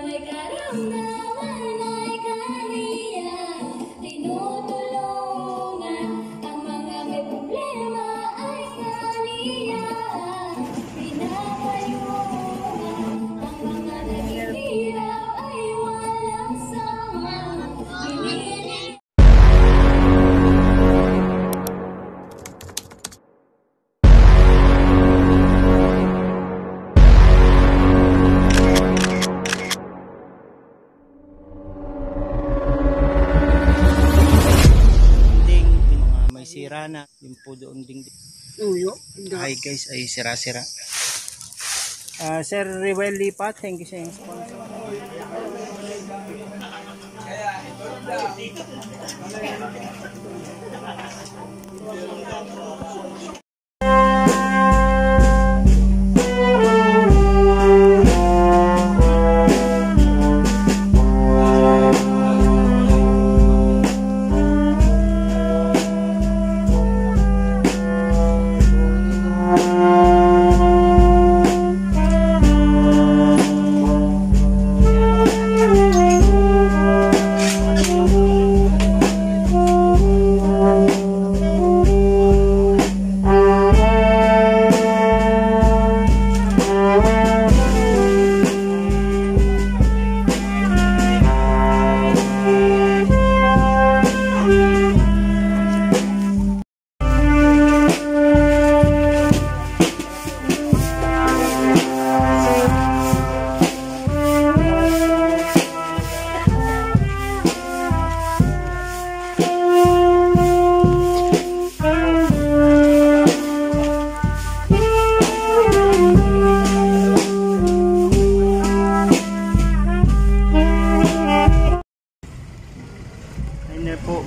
may karamdaman ay kaniya tinutulungan, ang mga may problema ay kaniya pinapayungan, ang mga naghihirap ay walang sama. Sira na yung po doon dingding. Hi guys, ay sira-sira. Sir Rewel Lipat, thank you sa yung sponsor.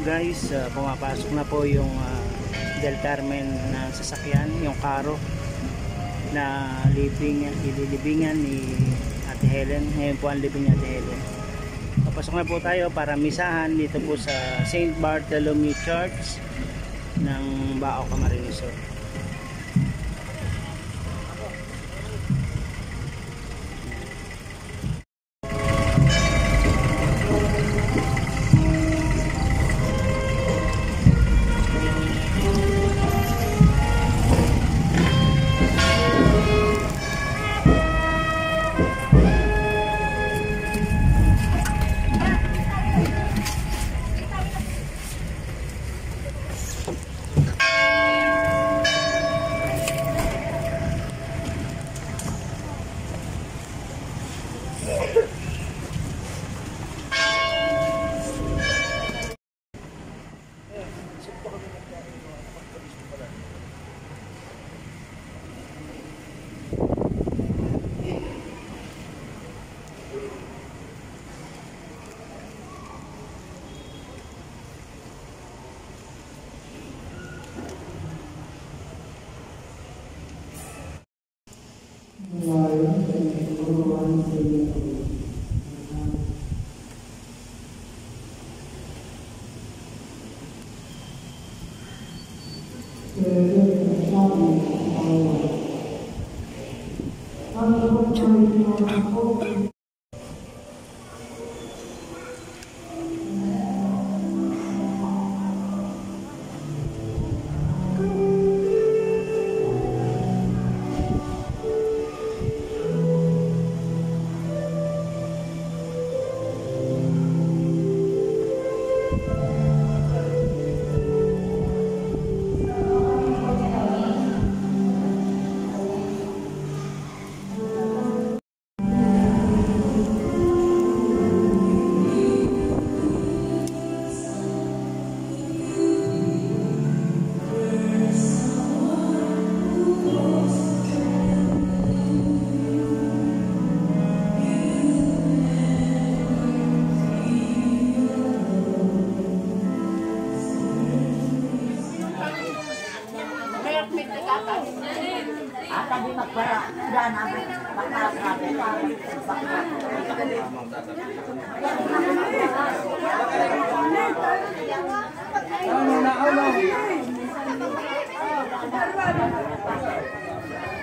Guys, pumapasok na po yung Del Carmen na sasakyan, yung karo na ililibingan ni Ate Helen. Ngayon po ang libing ni Ate Helen. Papasok na po tayo para misahan dito po sa St. Bartholomew Church ng Bao, Camarines Sur.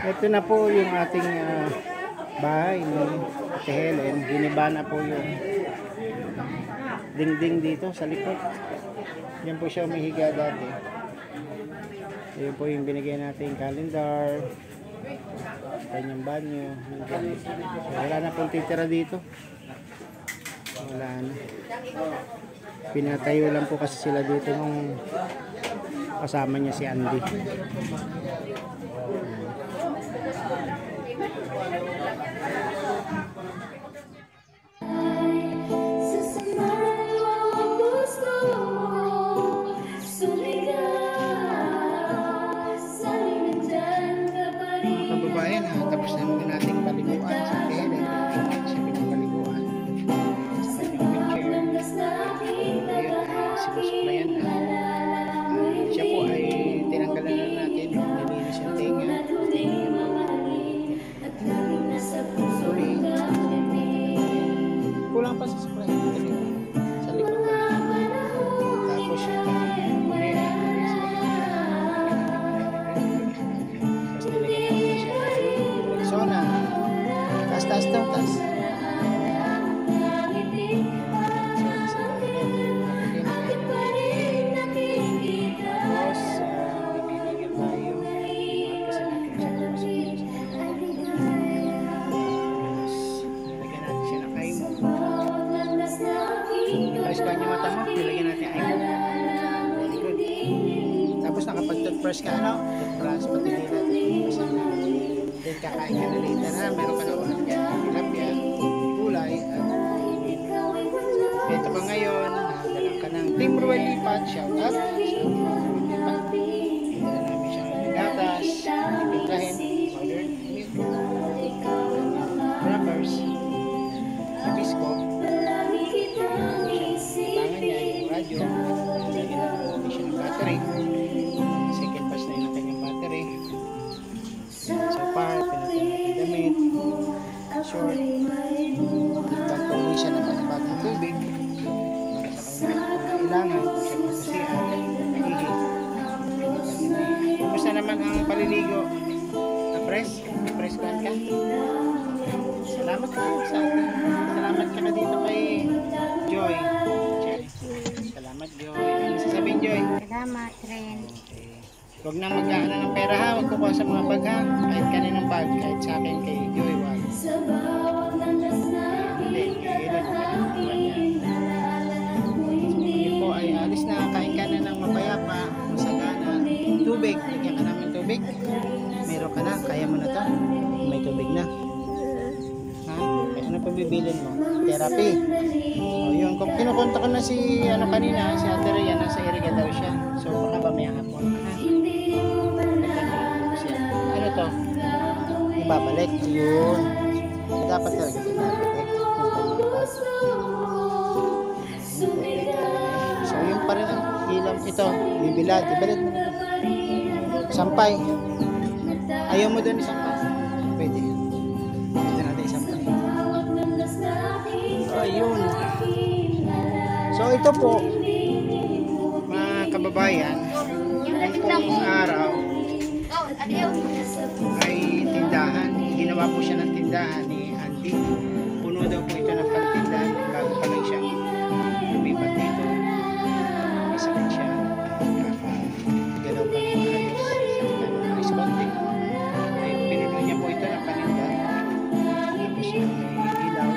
Ito na po yung ating bahay ni Ate Helen, giniba na po yung dingding dito sa likod. Yan po siya umihiga dati. Ayun po yung binigay natin calendar, kanyang banyo. Wala na pong titira dito. Wala na. Pinatayo lang po kasi sila dito nung kasama niya si Andy. Kababayan, tapos na muna nating paliguan sa Helen. Siya pinapaliguan. Sa kanyang wheelchair. Sinusuklayan na. Siya po ay tinanggalan na natin. Nilinis yung tenga. Sorry. Kulang pa sa spray. Sa likod na. Tapos siya. Tapos nilagyan natin siya. Rexona. Taas. I-press ka niyo mata mo, nilagyan natin ay mo. Very good. Tapos nakapag-toothbrush ka, ano? Toothbrush, pati nila. Then kakain ka na later na. Meron ka na ulit yan. Tilapia, gulay, at ito pa ngayon, nadalang ka ng Team Ruel Lipat. Shout out. Dala namin siyang gatas, ipintahin, powdered milk, wrappers, hibisco. Radyo, lagyan na natin siya ng battery. Second pass na yun ang kanyang battery. So far, pinatay natin damit, short, nagpatuloy siya ng bagong tubig para sa kanyang kailangan kung siya magkasihan, nagiging. Kumusta naman ang paliligo? Na-press? Na-press ka? Salamat ka sa atin. Salamat ka na dito kay Joy. Salamat, Joy. Ano sasabihin, Joy? Salamat rin. Okay. Huwag na mag-aano ng pera ha. Huwag kukuha sa mga bag ha. Kahit kaninong bag. Kahit sa akin kay Joy. Wag. Hindi. Yun po ay alis na. Kain ka na ng mapayapa. Masagana. Tubig. Lagyan ka namin tubig. Meron ka na. Kaya mo na to. May tubig na. Ha? Ano pa bibilin mo? Therapy. O yun, kung kinukonta ko na si kanina, si Ate Rhea, nasa Iriga daw siya. So baka ba may hapon. Ano to? Ibabalik. Yun. Dapat talaga ibabalik. So yun pa rin ang ilam. Ito, bibilad. Ibalad mo na. Sampay. Ayaw mo doon isampay? Pwede. Pwede natin isampay. Ayun. So ito po, mga kababayan, yung pong araw ay tindahan. Ginawa po siya ng tindahan ni Andy. Puno daw po ito ng pagtindahan bago pa lang siya lumipat dito. May sakit siya. Galaw pa ng ayos. Sa konti. Ay pinilo niya po ito ng paninda. Tapos yung ilaw.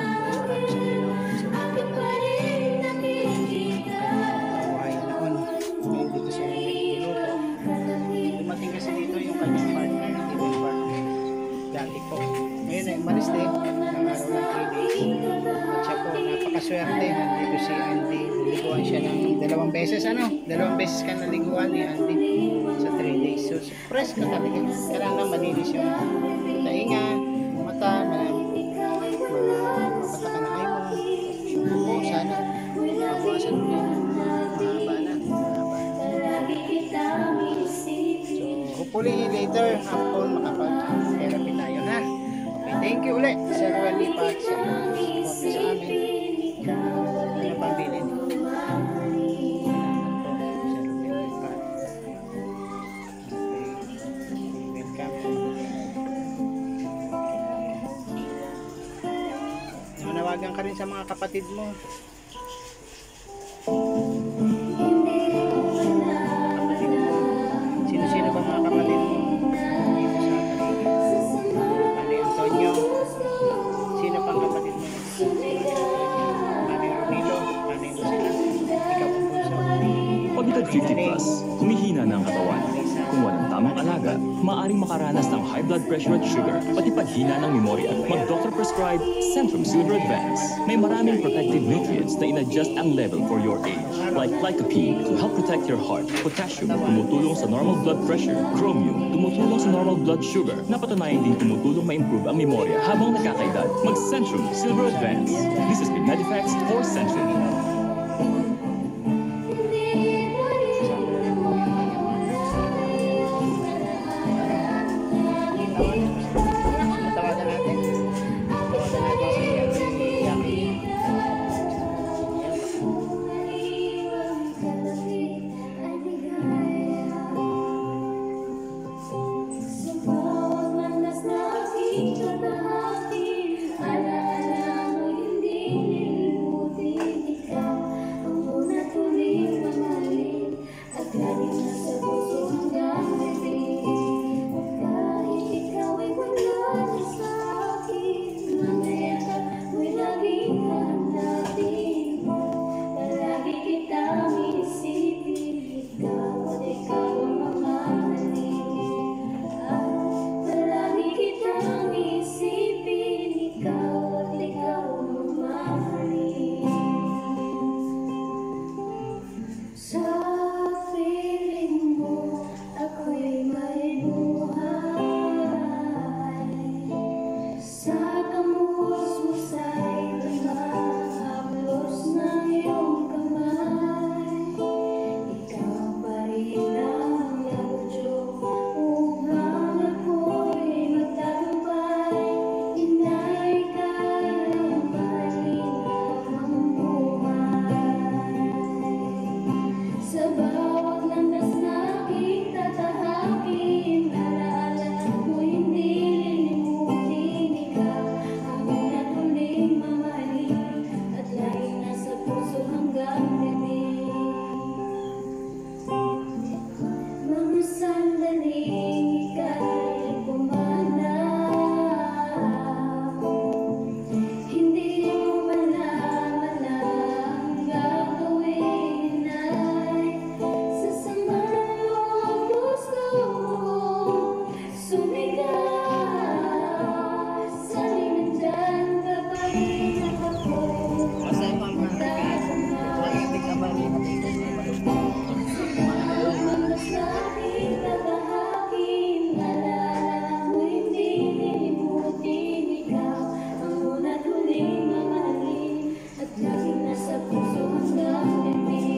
Dumating kasi dito yung kanyang partner, ibang partner dati po. Ngayon ay umalis din ng araw ng 3 days. At siya po, napakaswerte. Nandito si Andy. Naliguan siya ng 2 beses. Dalawang beses ka naliguan ni Andy sa 3 days. So, surprise ka talaga. Kailangan lang malinis yung tainga, mata, mapata ka na kayo mo. Yung buko, sana. Mabawasan mo yun. Mahaba na. Hopefully later hapon makapag-therapy tayo na. Okay, thank you ulit Sir Ruel Lipat sa support sa amin. Ano pang bilin? Welcome. tawagan ka rin sa mga kapatid mo. Kapatid mo. Sino-sino ba mga kapatid mo? Dito sa paligid. Nanay Antonio. Sino pang kapatid mo? Nanay Ronilo. Nanay mo sila. Ikaw ang bunso. Pag edad 50 plus, humihina na ang katawan. Kung walang tamang alaga, maaaring makaranas ng high blood pressure at sugar, pati paghina ng memorya. Mag-doctor prescribe Centrum Silver Advance. May maraming protective nutrients na in-adjust ang level for your age. Like lycopene to help protect your heart, potassium, tumutulong sa normal blood pressure, chromium, tumutulong sa normal blood sugar, napatunayan din tumutulong ma-improve ang memorya habang nakakaedad. Mag-Centrum Silver Advance. This has been Medifex for Centrum.